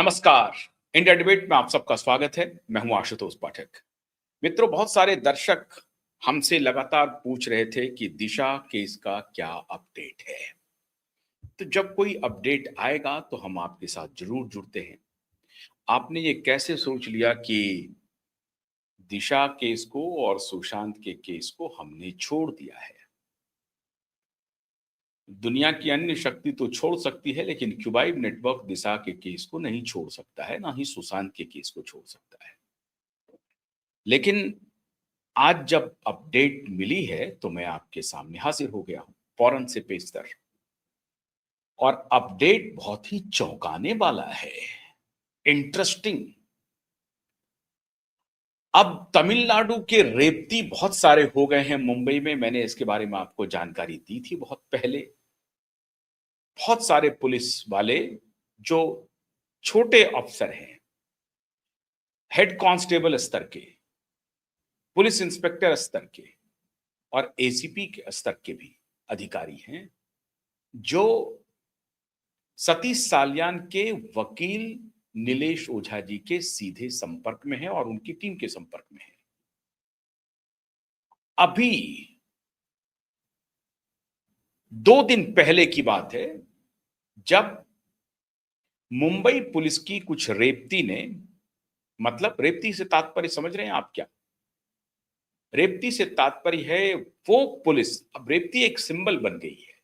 नमस्कार। India debate में आप सबका स्वागत है। मैं हूं आशुतोष पाठक। मित्रों, बहुत सारे दर्शक हमसे लगातार पूछ रहे थे कि दिशा केस का क्या अपडेट है। तो जब कोई अपडेट आएगा तो हम आपके साथ जरूर जुड़ते हैं। आपने ये कैसे सोच लिया कि दिशा केस को और सुशांत के केस को हमने छोड़ दिया है? दुनिया की अन्य शक्ति तो छोड़ सकती है, लेकिन क्यूबाइव नेटवर्क दिशा के केस को नहीं छोड़ सकता है, ना ही सुशांत के केस को छोड़ सकता है। लेकिन आज जब अपडेट मिली है तो मैं आपके सामने हाजिर हो गया हूं, फौरन से पेशतर। और अपडेट बहुत ही चौंकाने वाला है, इंटरेस्टिंग। अब तमिलनाडु के रेवती बहुत सारे हो गए हैं मुंबई में। मैंने इसके बारे में आपको जानकारी दी थी बहुत पहले। बहुत सारे पुलिस वाले जो छोटे अफसर हैं, हेड कांस्टेबल स्तर के, पुलिस इंस्पेक्टर स्तर के और एसीपी के स्तर के भी अधिकारी हैं, जो सतीश साल्यान के वकील नीलेश ओझा जी के सीधे संपर्क में है और उनकी टीम के संपर्क में है। अभी 2 दिन पहले की बात है, जब मुंबई पुलिस की कुछ रेवती ने, मतलब रेवती से तात्पर्य समझ रहे हैं आप क्या? रेवती से तात्पर्य है वो पुलिस। अब रेवती एक सिंबल बन गई है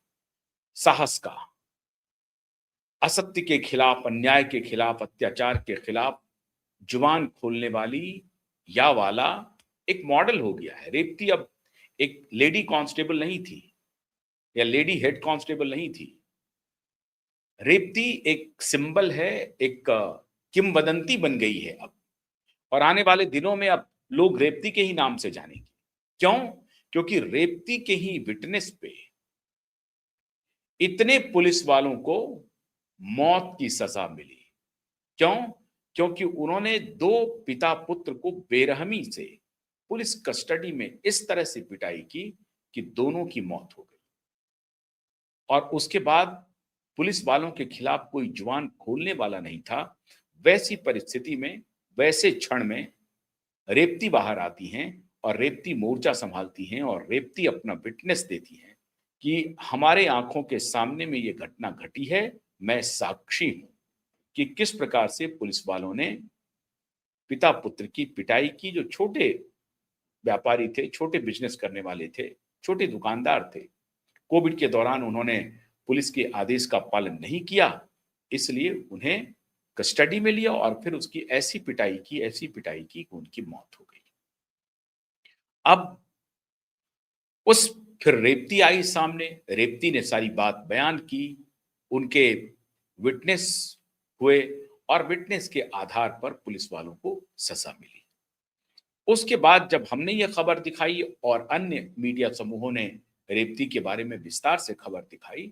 साहस का, असत्य के खिलाफ, अन्याय के खिलाफ, अत्याचार के खिलाफ जुबान खोलने वाली या वाला एक मॉडल हो गया है। रेवती अब एक लेडी कांस्टेबल नहीं थी या लेडी हेड कांस्टेबल नहीं थी। रेवती एक सिंबल है, एक किंवदंती बन गई है अब। और आने वाले दिनों में अब लोग रेवती के ही नाम से जानेंगे। क्यों? क्योंकि रेवती के ही विटनेस पे इतने पुलिस वालों को मौत की सजा मिली। क्यों? क्योंकि उन्होंने दो पिता पुत्र को बेरहमी से पुलिस कस्टडी में इस तरह से पिटाई की कि दोनों की मौत हो गई। और उसके बाद पुलिस वालों के खिलाफ कोई जुबान खोलने वाला नहीं था। वैसी परिस्थिति में, वैसे क्षण में रेवती बाहर आती हैं और रेवती मोर्चा संभालती हैं और रेवती अपना विटनेस देती हैं कि हमारे आंखों के सामने में ये घटना घटी है। मैं साक्षी हूं कि किस प्रकार से पुलिस वालों ने पिता पुत्र की पिटाई की। जो छोटे व्यापारी थे, छोटे बिजनेस करने वाले थे, छोटे दुकानदार थे, कोविड के दौरान उन्होंने पुलिस के आदेश का पालन नहीं किया, इसलिए उन्हें कस्टडी में लिया और फिर उसकी ऐसी पिटाई की, ऐसी पिटाई की कि उनकी मौत हो गई। अब उस फिर रेवती आई सामने, रेवती ने सारी बात बयान की, उनके विटनेस हुए और विटनेस के आधार पर पुलिस वालों को सजा मिली। उसके बाद जब हमने ये खबर दिखाई और अन्य मीडिया समूहों ने रेवती के बारे में विस्तार से खबर दिखाई,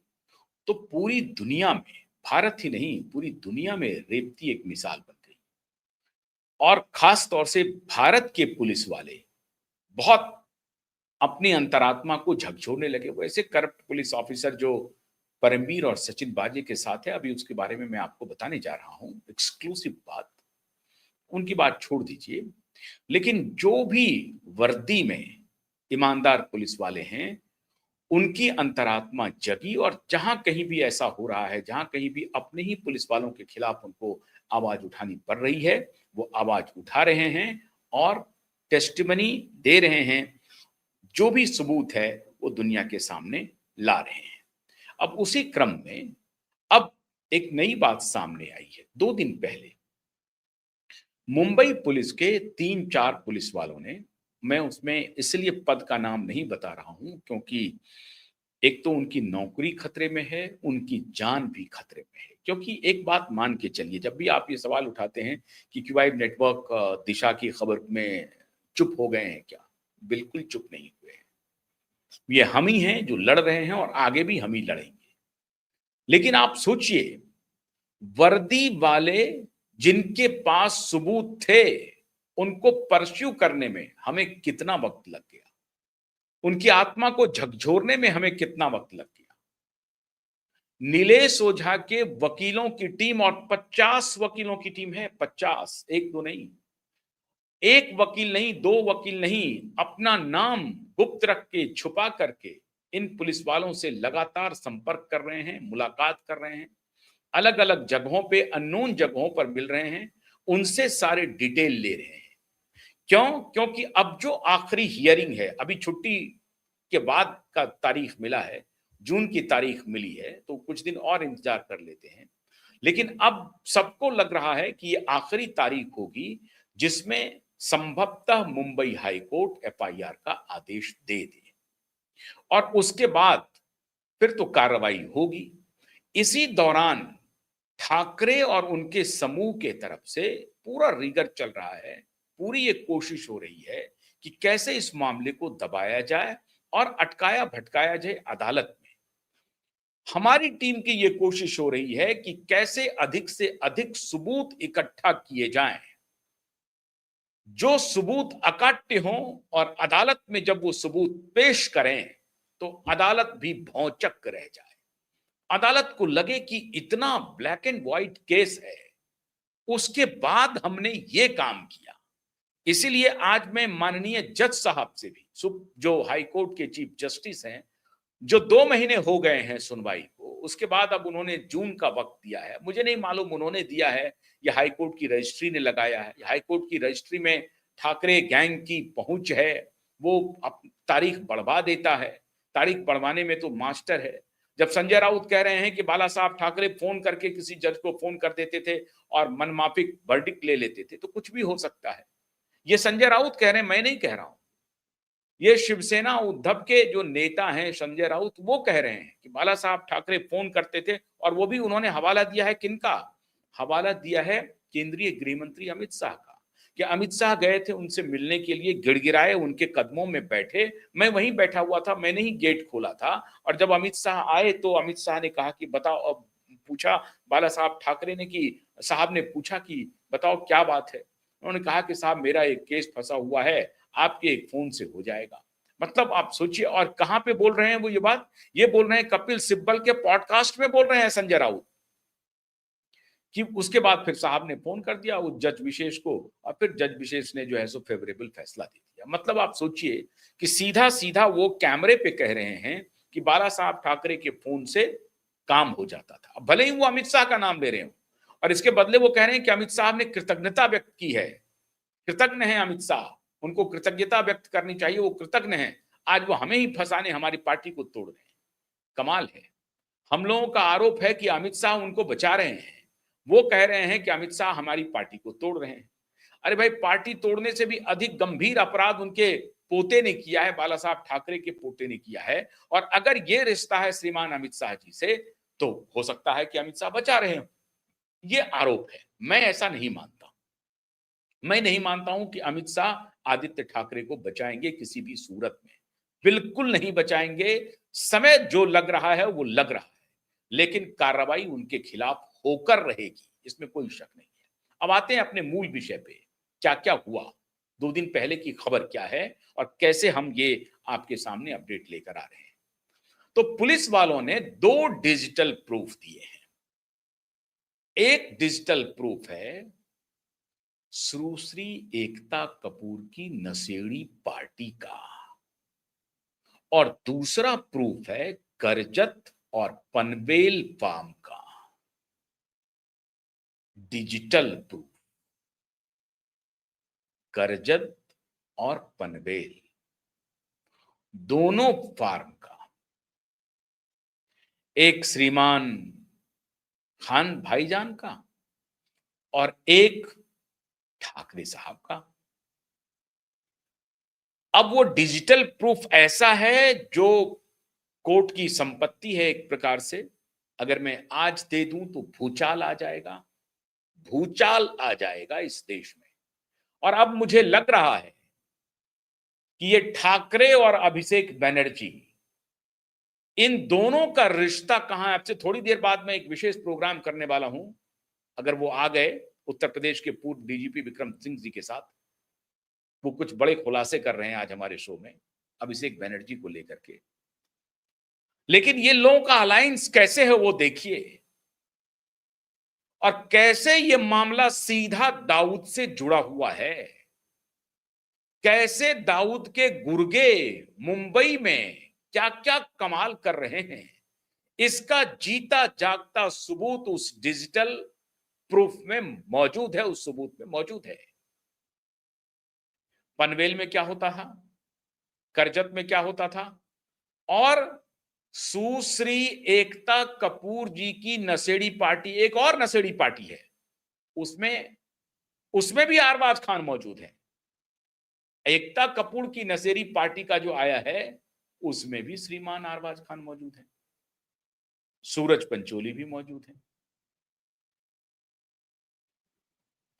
तो पूरी दुनिया में, भारत ही नहीं पूरी दुनिया में रेवती एक मिसाल बन गई। और खास तौर से भारत के पुलिस वाले बहुत अपनी अंतरात्मा को झकझोरने लगे। वो ऐसे करप्ट पुलिस ऑफिसर जो परमवीर और सचिन बाजे के साथ है, अभी उसके बारे में मैं आपको बताने जा रहा हूं, एक्सक्लूसिव बात। उनकी बात छोड़ दीजिए, लेकिन जो भी वर्दी में ईमानदार पुलिस वाले हैं, उनकी अंतरात्मा जगी और जहां कहीं भी ऐसा हो रहा है, जहां कहीं भी अपने ही पुलिस वालों के खिलाफ उनको आवाज उठानी पड़ रही है, वो आवाज उठा रहे हैं और टेस्टिमनी दे रहे हैं। जो भी सबूत है वो दुनिया के सामने ला रहे हैं। अब उसी क्रम में अब एक नई बात सामने आई है। 2 दिन पहले मुंबई पुलिस के 3-4 पुलिस वालों ने, मैं उसमें इसलिए पद का नाम नहीं बता रहा हूं क्योंकि एक तो उनकी नौकरी खतरे में है, उनकी जान भी खतरे में है। क्योंकि एक बात मान के चलिए, जब भी आप ये सवाल उठाते हैं कि क्यूबाइव नेटवर्क दिशा की खबर में चुप हो गए हैं क्या, बिल्कुल चुप नहीं हुए हैं। ये हम ही हैं जो लड़ रहे हैं और आगे भी हम ही लड़ेंगे। लेकिन आप सोचिए, वर्दी वाले जिनके पास सबूत थे, उनको परस्यू करने में हमें कितना वक्त लग गया, उनकी आत्मा को झकझोरने में हमें कितना वक्त लग गया। नीलेश ओझा के वकीलों की टीम, और 50 वकीलों की टीम है, 50, एक दो नहीं, एक वकील नहीं, दो वकील नहीं, अपना नाम गुप्त रख के, छुपा करके इन पुलिस वालों से लगातार संपर्क कर रहे हैं, मुलाकात कर रहे हैं, अलग अलग जगहों पे, अननोन जगहों पर मिल रहे हैं, उनसे सारे डिटेल ले रहे हैं। क्यों? क्योंकि अब जो आखिरी हियरिंग है, अभी छुट्टी के बाद का तारीख मिला है, जून की तारीख मिली है, तो कुछ दिन और इंतजार कर लेते हैं। लेकिन अब सबको लग रहा है कि ये आखिरी तारीख होगी जिसमें संभवतः मुंबई हाई कोर्ट एफआईआर का आदेश दे दे, और उसके बाद फिर तो कार्रवाई होगी। इसी दौरान ठाकरे और उनके समूह के तरफ से पूरा रिगर चल रहा है, पूरी ये कोशिश हो रही है कि कैसे इस मामले को दबाया जाए और अटकाया भटकाया जाए अदालत में। हमारी टीम की ये कोशिश हो रही है कि कैसे अधिक से अधिक सबूत इकट्ठा किए जाएं, जो सबूत अकाट्य हों, और अदालत में जब वो सबूत पेश करें तो अदालत भी भौचक्क रह जाए, अदालत को लगे कि इतना ब्लैक एंड व्हाइट केस है, उसके बाद हमने ये काम किया। इसीलिए आज मैं माननीय जज साहब से भी, जो हाई कोर्ट के चीफ जस्टिस हैं, जो 2 महीने हो गए हैं सुनवाई को, उसके बाद अब उन्होंने जून का वक्त दिया है। मुझे नहीं मालूम उन्होंने दिया है या हाई कोर्ट की रजिस्ट्री ने लगाया है। हाई कोर्ट की रजिस्ट्री में ठाकरे गैंग की पहुंच है, वो तारीख बढ़वा देता है, तारीख बढ़वाने में तो मास्टर है। जब संजय राउत कह रहे हैं कि बाला साहब ठाकरे फोन करके किसी जज को फोन कर देते थे और मनमाफिक वर्डिक्ट ले लेते थे, तो कुछ भी हो सकता है। ये संजय राउत कह रहे हैं, मैं नहीं कह रहा हूं। ये शिवसेना उद्धव के जो नेता हैं संजय राउत, वो कह रहे हैं कि बाला साहब ठाकरे फोन करते थे, और वो भी उन्होंने हवाला दिया है किनका? हवाला दिया है केंद्रीय गृह मंत्री अमित शाह का, कि अमित शाह गए थे उनसे मिलने के लिए, गिड़गिड़ाए, उनके कदमों में बैठे, मैं वहीं बैठा हुआ था, मैंने ही गेट खोला था, और जब अमित शाह आए तो अमित शाह ने कहा कि बताओ, अब पूछा बाला साहब ठाकरे ने कि साहब ने पूछा कि बताओ क्या बात है। उन्होंने कहा कि साहब मेरा एक केस फंसा हुआ है, आपके एक फोन से हो जाएगा। मतलब आप सोचिए, और कहां पे बोल रहे हैं वो ये बात? ये बोल रहे हैं कपिल सिब्बल के पॉडकास्ट में बोल रहे हैं संजय राउत, कि उसके बाद फिर साहब ने फोन कर दिया उस जज विशेष को, और फिर जज विशेष ने जो है सो फेवरेबल फैसला दे दिया। मतलब आप सोचिए कि सीधा सीधा वो कैमरे पे कह रहे हैं कि बाला साहब ठाकरे के फोन से काम हो जाता था, भले ही वो अमित शाह का नाम ले रहे हो, और इसके बदले वो कह रहे हैं कि अमित साहब ने कृतज्ञता व्यक्त की है, कृतज्ञ है अमित शाह, उनको कृतज्ञता व्यक्त करनी चाहिए, वो कृतज्ञ हैं। आज वो हमें ही फंसाने, हमारी पार्टी को तोड़ रहे हैं। कमाल है। हम लोगों का आरोप है कि अमित शाह उनको बचा रहे हैं, वो कह रहे हैं कि अमित शाह हमारी पार्टी को तोड़ रहे हैं। अरे भाई, पार्टी तोड़ने से भी अधिक गंभीर अपराध उनके पोते ने किया है, बाला साहब ठाकरे के पोते ने किया है। और अगर ये रिश्ता है श्रीमान अमित शाह जी से, तो हो सकता है कि अमित शाह बचा रहे हो। ये आरोप है, मैं ऐसा नहीं मानता। मैं नहीं मानता हूं कि अमित शाह आदित्य ठाकरे को बचाएंगे किसी भी सूरत में, बिल्कुल नहीं बचाएंगे। समय जो लग रहा है वो लग रहा है, लेकिन कार्रवाई उनके खिलाफ होकर रहेगी, इसमें कोई शक नहीं है। अब आते हैं अपने मूल विषय पे, क्या क्या हुआ, 2 दिन पहले की खबर क्या है, और कैसे हम ये आपके सामने अपडेट लेकर आ रहे हैं। तो पुलिस वालों ने 2 डिजिटल प्रूफ दिए हैं। एक डिजिटल प्रूफ है सुश्री एकता कपूर की नशेड़ी पार्टी का, और दूसरा प्रूफ है करजत और पनवेल फार्म का। डिजिटल प्रूफ, करजत और पनवेल दोनों फार्म का, एक श्रीमान खान भाईजान का और एक ठाकरे साहब का। अब वो डिजिटल प्रूफ ऐसा है जो कोर्ट की संपत्ति है एक प्रकार से। अगर मैं आज दे दूं तो भूचाल आ जाएगा, भूचाल आ जाएगा इस देश में। और अब मुझे लग रहा है कि ये ठाकरे और अभिषेक बनर्जी, इन दोनों का रिश्ता कहां है। आपसे थोड़ी देर बाद मैं एक विशेष प्रोग्राम करने वाला हूं, अगर वो आ गए, उत्तर प्रदेश के पूर्व डीजीपी विक्रम सिंह जी के साथ। वो कुछ बड़े खुलासे कर रहे हैं आज हमारे शो में अभिषेक बनर्जी को लेकर के। लेकिन ये लोगों का अलायंस कैसे है वो देखिए, और कैसे ये मामला सीधा दाऊद से जुड़ा हुआ है। कैसे दाऊद के गुर्गे मुंबई में क्या क्या कमाल कर रहे हैं, इसका जीता जागता सबूत उस डिजिटल प्रूफ में मौजूद है, उस सबूत में मौजूद है। पनवेल में क्या होता था, करजत में क्या होता था, और सुश्री एकता कपूर जी की नशेड़ी पार्टी, एक और नशेड़ी पार्टी है, उसमें उसमें भी अरबाज खान मौजूद है। एकता कपूर की नशेड़ी पार्टी का जो आया है, उसमें भी श्रीमान अरबाज खान मौजूद है, सूरज पंचोली भी मौजूद है।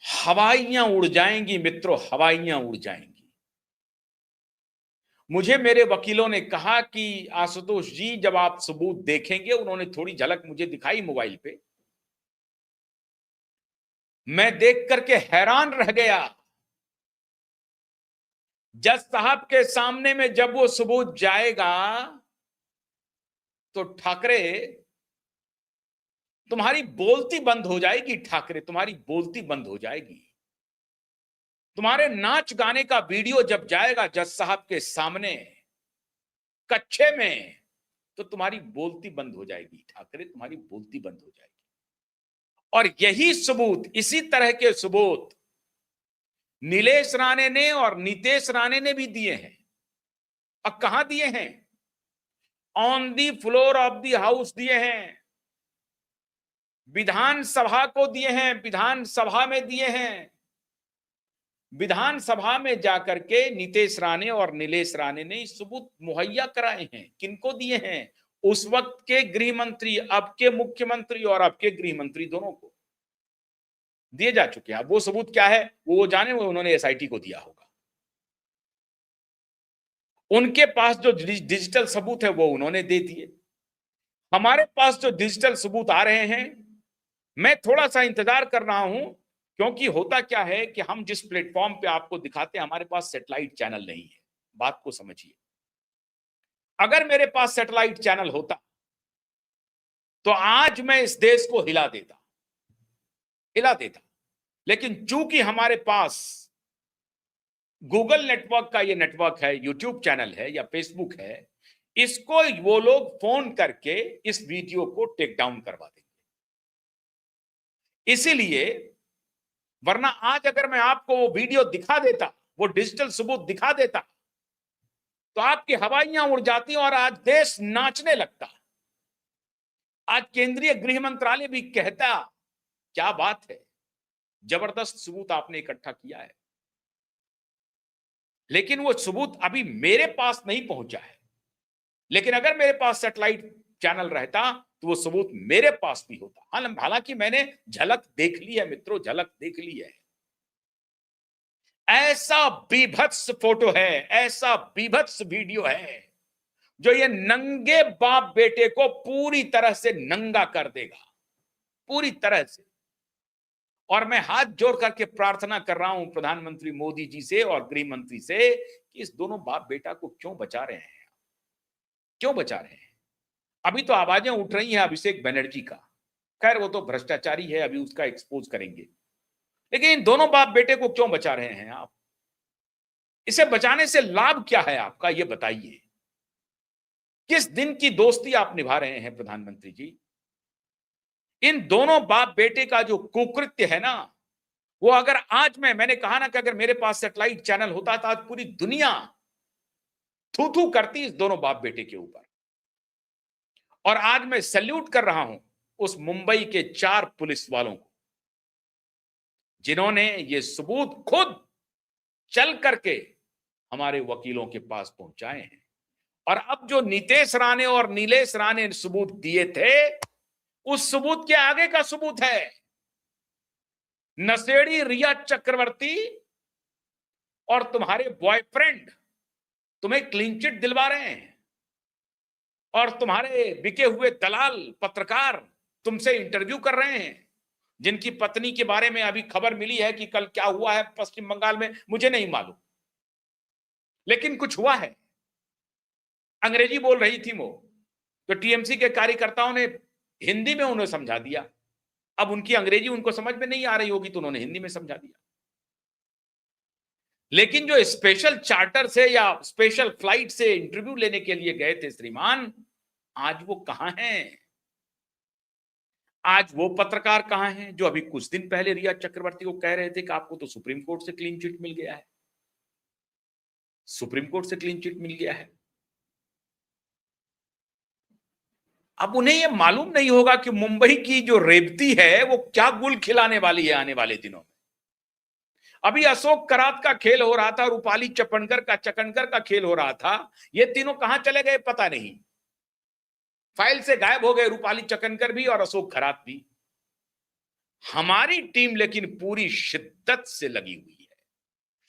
हवाइयां उड़ जाएंगी मित्रों, हवाइयां उड़ जाएंगी। मुझे मेरे वकीलों ने कहा कि आशुतोष जी, जब आप सबूत देखेंगे, उन्होंने थोड़ी झलक मुझे दिखाई मोबाइल पे, मैं देख करके हैरान रह गया। जज साहब के सामने में जब वो सबूत जाएगा तो ठाकरे, तुम्हारी बोलती बंद हो जाएगी, ठाकरे तुम्हारी बोलती बंद हो जाएगी। तुम्हारे नाच गाने का वीडियो जब जाएगा जज साहब के सामने कच्छे में, तो तुम्हारी बोलती बंद हो जाएगी ठाकरे, तुम्हारी बोलती बंद हो जाएगी। और यही सबूत, इसी तरह के सबूत नीलेश राणे ने और नितेश राणे ने भी दिए हैं। अब कहां दिए हैं? On the floor of the house दिए हैं, विधानसभा को दिए हैं, विधानसभा में दिए हैं। विधानसभा में जाकर के नितेश राणे और नीलेश राणे ने सबूत मुहैया कराए हैं। किनको दिए हैं? उस वक्त के गृह मंत्री, अब के मुख्यमंत्री और अब के गृह मंत्री, दोनों को दिए जा चुके हैं। अब वो सबूत क्या है वो जाने, वो उन्होंने एसआईटी को दिया होगा। उनके पास जो डिजिटल सबूत है वो उन्होंने दे दिए। हमारे पास जो डिजिटल सबूत आ रहे हैं, मैं थोड़ा सा इंतजार कर रहा हूं, क्योंकि होता क्या है कि हम जिस प्लेटफॉर्म पे आपको दिखाते हैं, हमारे पास सैटेलाइट चैनल नहीं है। बात को समझिए, अगर मेरे पास सैटेलाइट चैनल होता तो आज मैं इस देश को हिला देता, हिला देता। लेकिन चूंकि हमारे पास गूगल नेटवर्क का ये नेटवर्क है, यूट्यूब चैनल है या फेसबुक है, इसको वो लोग फोन करके इस वीडियो को टेक डाउन करवा देंगे। इसीलिए, वरना आज अगर मैं आपको वो वीडियो दिखा देता, वो डिजिटल सबूत दिखा देता, तो आपकी हवाइयां उड़ जाती और आज देश नाचने लगता। आज केंद्रीय गृह मंत्रालय भी कहता, क्या बात है, जबरदस्त सबूत आपने इकट्ठा किया है। लेकिन वो सबूत अभी मेरे पास नहीं पहुंचा है। लेकिन अगर मेरे पास सैटेलाइट चैनल रहता तो वो सबूत मेरे पास भी होता। हालांकि मैंने झलक देख ली है मित्रों, झलक देख ली है। ऐसा बीभत्स फोटो है, ऐसा बीभत्स वीडियो है, जो ये नंगे बाप बेटे को पूरी तरह से नंगा कर देगा, पूरी तरह से। और मैं हाथ जोड़ करके प्रार्थना कर रहा हूं प्रधानमंत्री मोदी जी से और गृह मंत्री से कि इस दोनों बाप बेटा को क्यों बचा रहे हैं, क्यों बचा रहे हैं? अभी तो आवाजें उठ रही हैं अभिषेक बनर्जी का, खैर वो तो भ्रष्टाचारी है, अभी उसका एक्सपोज करेंगे। लेकिन इन दोनों बाप बेटे को क्यों बचा रहे हैं आप? इसे बचाने से लाभ क्या है आपका, ये बताइए। किस दिन की दोस्ती आप निभा रहे हैं प्रधानमंत्री जी? इन दोनों बाप बेटे का जो कुकृत्य है ना, वो अगर आज मैंने कहा ना कि अगर मेरे पास सैटेलाइट चैनल होता तो आज पूरी दुनिया थू थू करती इस दोनों बाप बेटे के ऊपर। और आज मैं सैल्यूट कर रहा हूं उस मुंबई के 4 पुलिस वालों को, जिन्होंने ये सबूत खुद चल करके हमारे वकीलों के पास पहुंचाए हैं। और अब जो नितेश राणे और नीलेश राणे ने सबूत दिए थे, उस सबूत के आगे का सबूत है। नशेड़ी रिया चक्रवर्ती और तुम्हारे बॉयफ्रेंड तुम्हें क्लीन चिट दिलवा रहे हैं, और तुम्हारे बिके हुए दलाल पत्रकार तुमसे इंटरव्यू कर रहे हैं, जिनकी पत्नी के बारे में अभी खबर मिली है कि कल क्या हुआ है पश्चिम बंगाल में, मुझे नहीं मालूम, लेकिन कुछ हुआ है। अंग्रेजी बोल रही थी वो, तो टीएमसी के कार्यकर्ताओं ने हिंदी में उन्हें समझा दिया। अब उनकी अंग्रेजी उनको समझ में नहीं आ रही होगी तो उन्होंने हिंदी में समझा दिया। लेकिन जो स्पेशल चार्टर से या स्पेशल फ्लाइट से इंटरव्यू लेने के लिए गए थे श्रीमान, आज वो कहां हैं? आज वो पत्रकार कहां हैं जो अभी कुछ दिन पहले रिया चक्रवर्ती को कह रहे थे कि आपको तो सुप्रीम कोर्ट से क्लीन चिट मिल गया है, सुप्रीम कोर्ट से क्लीन चिट मिल गया है। अब उन्हें यह मालूम नहीं होगा कि मुंबई की जो रेवती है वो क्या गुल खिलाने वाली है आने वाले दिनों में। अभी अशोक करात का खेल हो रहा था, रूपाली चकनकर का खेल हो रहा था। ये तीनों कहां चले गए पता नहीं, फाइल से गायब हो गए, रूपाली चकनकर भी और अशोक खरात भी। हमारी टीम लेकिन पूरी शिद्दत से लगी हुई है,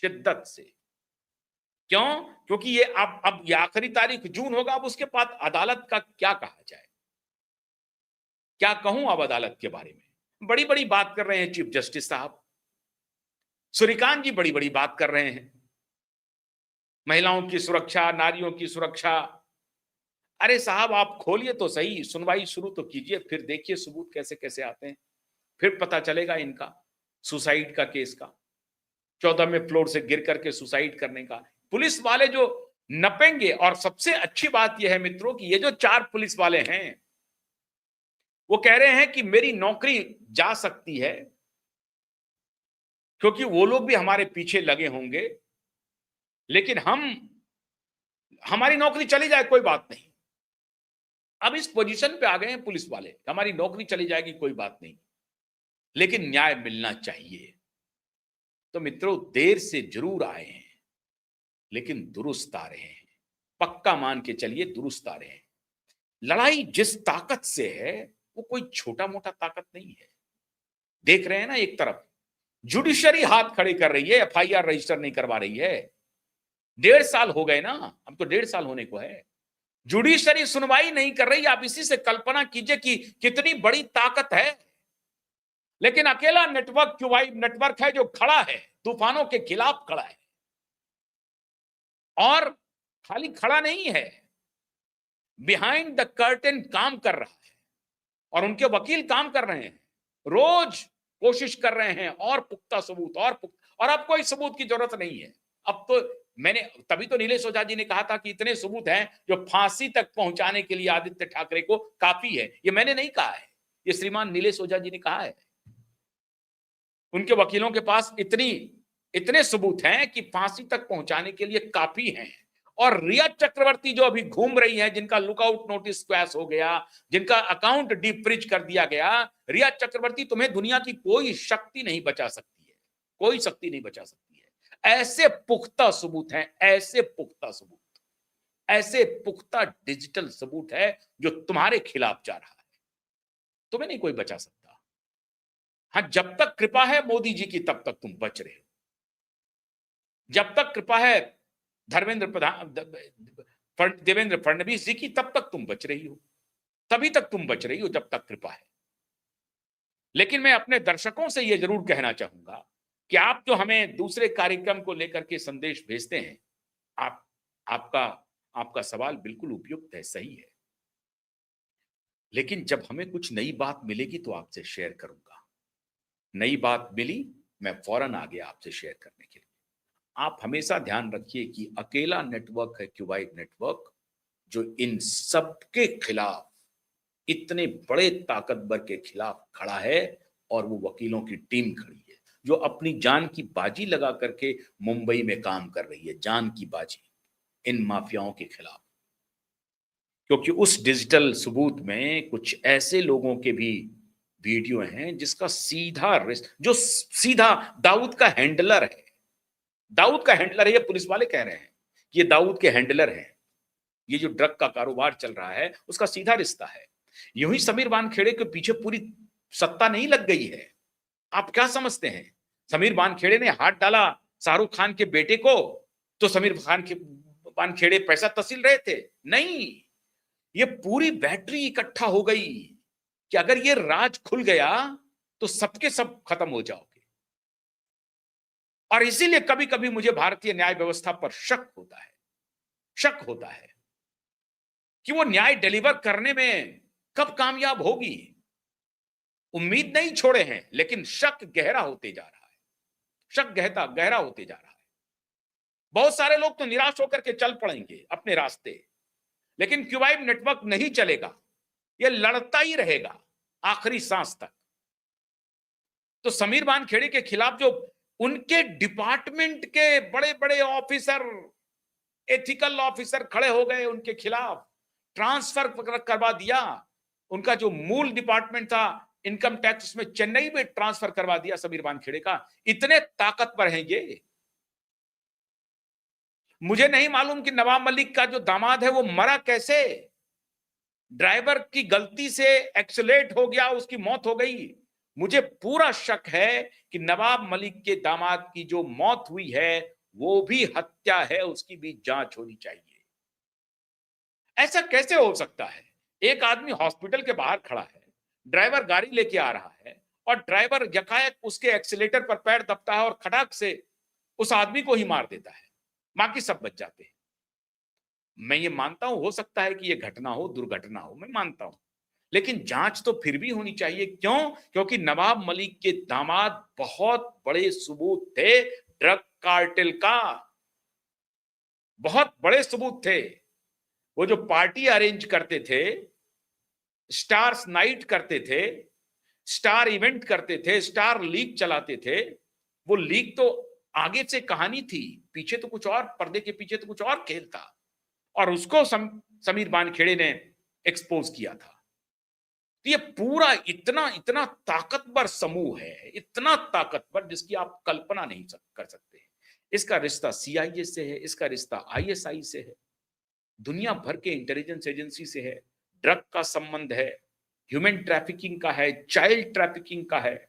शिद्दत से। क्यों? क्योंकि ये अब ये आखिरी तारीख जून होगा, अब उसके बाद अदालत का क्या कहा जाए, क्या कहूं अब अदालत के बारे में। बड़ी बड़ी बात कर रहे हैं चीफ जस्टिस साहब, सूर्यकांत जी बड़ी बड़ी बात कर रहे हैं, महिलाओं की सुरक्षा, नारियों की सुरक्षा। अरे साहब आप खोलिए तो सही, सुनवाई शुरू तो कीजिए, फिर देखिए सबूत कैसे कैसे आते हैं, फिर पता चलेगा इनका सुसाइड का केस का, 14वें फ्लोर से गिर करके सुसाइड करने का। पुलिस वाले जो नपेंगे, और सबसे अच्छी बात यह है मित्रों कि ये जो 4 पुलिस वाले हैं वो कह रहे हैं कि मेरी नौकरी जा सकती है क्योंकि वो लोग भी हमारे पीछे लगे होंगे, लेकिन हमारी नौकरी चली जाए कोई बात नहीं। अब इस पोजीशन पे आ गए हैं पुलिस वाले, हमारी नौकरी चली जाएगी कोई बात नहीं, लेकिन न्याय मिलना चाहिए। तो मित्रों देर से जरूर आए हैं लेकिन दुरुस्त आ रहे हैं, पक्का मान के चलिए दुरुस्त आ रहे हैं। लड़ाई जिस ताकत से है वो कोई छोटा मोटा ताकत नहीं है। देख रहे हैं ना, एक तरफ जुडिशरी हाथ खड़े कर रही है, एफआईआर रजिस्टर नहीं करवा रही है। 1.5 साल हो गए ना, अब तो 1.5 साल होने को है, जुडिशरी सुनवाई नहीं कर रही। आप इसी से कल्पना कीजिए कि कितनी बड़ी ताकत है। लेकिन अकेला नेटवर्क क्यूबाइड नेटवर्क है जो खड़ा है, तूफानों के खिलाफ खड़ा है, और खाली खड़ा नहीं है, बिहाइंड द कर्टेन काम कर रहा है, और उनके वकील काम कर रहे हैं, रोज कोशिश कर रहे हैं और पुख्ता सबूत और अब कोई सबूत की जरूरत नहीं है। अब तो मैंने तभी तो नीलेश ओझा जी ने कहा था कि इतने सबूत हैं जो फांसी तक पहुंचाने के लिए आदित्य ठाकरे को काफी है। ये मैंने नहीं कहा है, ये श्रीमान नीलेश ओझा जी ने कहा है। उनके वकीलों के पास इतने सबूत हैं कि फांसी तक पहुंचाने के लिए काफी हैं। और रिया चक्रवर्ती जो अभी घूम रही है, जिनका लुकआउट नोटिस क्वैश हो गया, जिनका अकाउंट डीप फ्रीज कर दिया गया, रिया चक्रवर्ती तुम्हें दुनिया की कोई शक्ति नहीं बचा सकती है, कोई शक्ति नहीं बचा सकती है। ऐसे पुख्ता सबूत हैं, ऐसे पुख्ता सबूत, ऐसे पुख्ता डिजिटल सबूत है जो तुम्हारे खिलाफ जा रहा है, तुम्हें नहीं कोई बचा सकता। हाँ, जब तक कृपा है मोदी जी की तब तक तुम बच रहे हो, जब तक कृपा है देवेंद्र फडणवीस जी की तब तक तुम बच रही हो, तभी तक तुम बच रही हो जब तक कृपा है। लेकिन मैं अपने दर्शकों से यह जरूर कहना चाहूंगा कि आप जो हमें दूसरे कार्यक्रम को लेकर के संदेश भेजते हैं, आपका सवाल बिल्कुल उपयुक्त है, सही है, लेकिन जब हमें कुछ नई बात मिलेगी तो आपसे शेयर करूंगा। नई बात मिली, मैं फौरन आ गया आपसे शेयर करने के लिए। आप हमेशा ध्यान रखिए कि अकेला नेटवर्क है क्यूबाइड नेटवर्क जो इन सब के खिलाफ, इतने बड़े ताकतवर के खिलाफ खड़ा है, और वो वकीलों की टीम खड़ी है जो अपनी जान की बाजी लगा करके मुंबई में काम कर रही है, जान की बाजी इन माफियाओं के खिलाफ। क्योंकि उस डिजिटल सबूत में कुछ ऐसे लोगों के भी वीडियो हैं जिसका जो सीधा दाऊद का हैंडलर है, दाऊद का हैंडलर है, ये पुलिस वाले कह रहे हैं कि ये दाऊद के हैंडलर हैं, ये जो ड्रग का कारोबार चल रहा है उसका सीधा रिश्ता है। यूं ही समीर वानखेड़े के पीछे पूरी सत्ता नहीं लग गई है। आप क्या समझते हैं समीर वानखेड़े ने हाथ डाला शाहरुख खान के बेटे को तो समीर वानखेड़े पैसा तहसील रहे थे? नहीं, ये पूरी बैटरी इकट्ठा हो गई कि अगर ये राज खुल गया तो सबके सब खत्म हो जाओगे। और इसीलिए कभी कभी मुझे भारतीय न्याय व्यवस्था पर शक होता है कि वो न्याय डिलीवर करने में कब कामयाब होगी। उम्मीद नहीं छोड़े हैं, लेकिन शक गहरा होते जा रहा है, शक गहरा होते जा रहा है। बहुत सारे लोग तो निराश होकर के चल पड़ेंगे अपने रास्ते, लेकिन क्यूबाइब नेटवर्क नहीं चलेगा, यह लड़ता ही रहेगा आखिरी सांस तक। तो समीर वानखेड़े के खिलाफ जो उनके डिपार्टमेंट के बड़े बड़े ऑफिसर, एथिकल ऑफिसर खड़े हो गए उनके खिलाफ, ट्रांसफर करवा दिया। उनका जो मूल डिपार्टमेंट था इनकम टैक्स में चेन्नई में ट्रांसफर करवा दिया समीर वानखेड़े का। इतने ताकतवर हैं ये। मुझे नहीं मालूम कि नवाब मलिक का जो दामाद है वो मरा कैसे। ड्राइवर की गलती से एक्सीलेट हो गया, उसकी मौत हो गई। मुझे पूरा शक है कि नवाब मलिक के दामाद की जो मौत हुई है वो भी हत्या है, उसकी भी जांच होनी चाहिए। ऐसा कैसे हो सकता है? एक आदमी हॉस्पिटल के बाहर खड़ा है, ड्राइवर गाड़ी लेके आ रहा है और ड्राइवर यकायक उसके एक्सीलेटर पर पैर दबता है और खटाक से उस आदमी को ही मार देता है, बाकी सब बच जाते हैं। मैं ये मानता हूं, हो सकता है कि ये घटना हो, दुर्घटना हो, मैं मानता हूं, लेकिन जांच तो फिर भी होनी चाहिए। क्यों? क्योंकि नवाब मलिक के दामाद बहुत बड़े सबूत थे ड्रग कार्टेल का, बहुत बड़े सबूत थे। वो जो पार्टी अरेंज करते थे, स्टार्स नाइट करते थे, स्टार इवेंट करते थे, स्टार लीग चलाते थे, वो लीग तो आगे से कहानी थी, पीछे तो कुछ और, पर्दे के पीछे तो कुछ और खेल था, और उसको समीर वानखेड़े ने एक्सपोज किया था। तो ये पूरा इतना इतना ताकतवर समूह है, इतना ताकतवर जिसकी आप कल्पना नहीं कर सकते। इसका रिश्ता सीआईए से है, इसका रिश्ता आईएसआई से है, दुनिया भर के इंटेलिजेंस एजेंसी से है, ड्रग का संबंध है, ह्यूमन ट्रैफिकिंग का है, चाइल्ड ट्रैफिकिंग का है,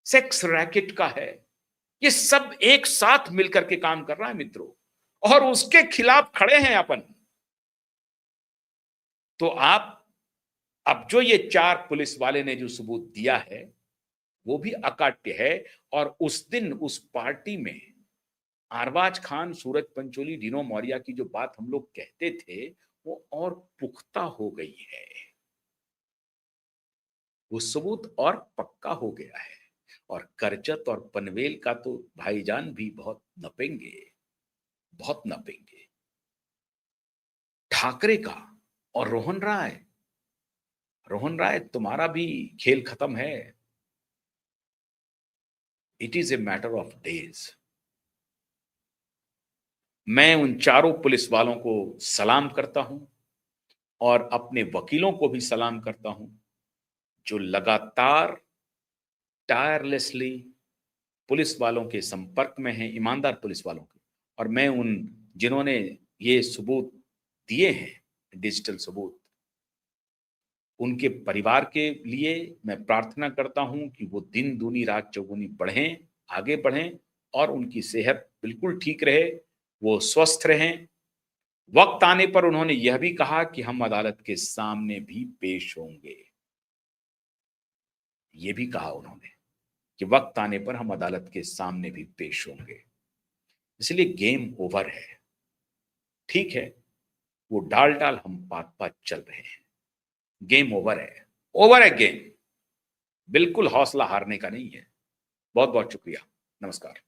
सेक्स रैकेट का है। ये सब एक साथ मिलकर के काम कर रहा है मित्रों, और उसके खिलाफ खड़े हैं अपन। तो आप अब जो ये 4 पुलिस वाले ने जो सबूत दिया है वो भी अकाट्य है। और उस दिन उस पार्टी में अरबाज खान, सूरज पंचोली, डिनो मौर्या की जो बात हम लोग कहते थे वो और पुख्ता हो गई है, वो सबूत और पक्का हो गया है। और करजत और पनवेल का तो भाईजान भी बहुत नपेंगे, बहुत नपेंगे। ठाकरे का और रोहन राय तुम्हारा भी खेल खत्म है। It is a matter of days. मैं उन चारों पुलिस वालों को सलाम करता हूं और अपने वकीलों को भी सलाम करता हूं, जो लगातार टायरलेसली पुलिस वालों के संपर्क में हैं, ईमानदार पुलिस वालों के। और मैं उन जिन्होंने ये सबूत दिए हैं, डिजिटल सबूत, उनके परिवार के लिए मैं प्रार्थना करता हूं कि वो दिन दूनी रात चौगुनी बढ़ें, आगे बढ़ें और उनकी सेहत बिल्कुल ठीक रहे, वो स्वस्थ रहें। वक्त आने पर उन्होंने यह भी कहा कि हम अदालत के सामने भी पेश होंगे। ये भी कहा उन्होंने कि वक्त आने पर हम अदालत के सामने भी पेश होंगे। इसलिए गेम ओवर है। ठीक है, वो डाल डाल हम पात पात चल रहे हैं, गेम ओवर है गेम। बिल्कुल हौसला हारने का नहीं है। बहुत बहुत शुक्रिया। नमस्कार।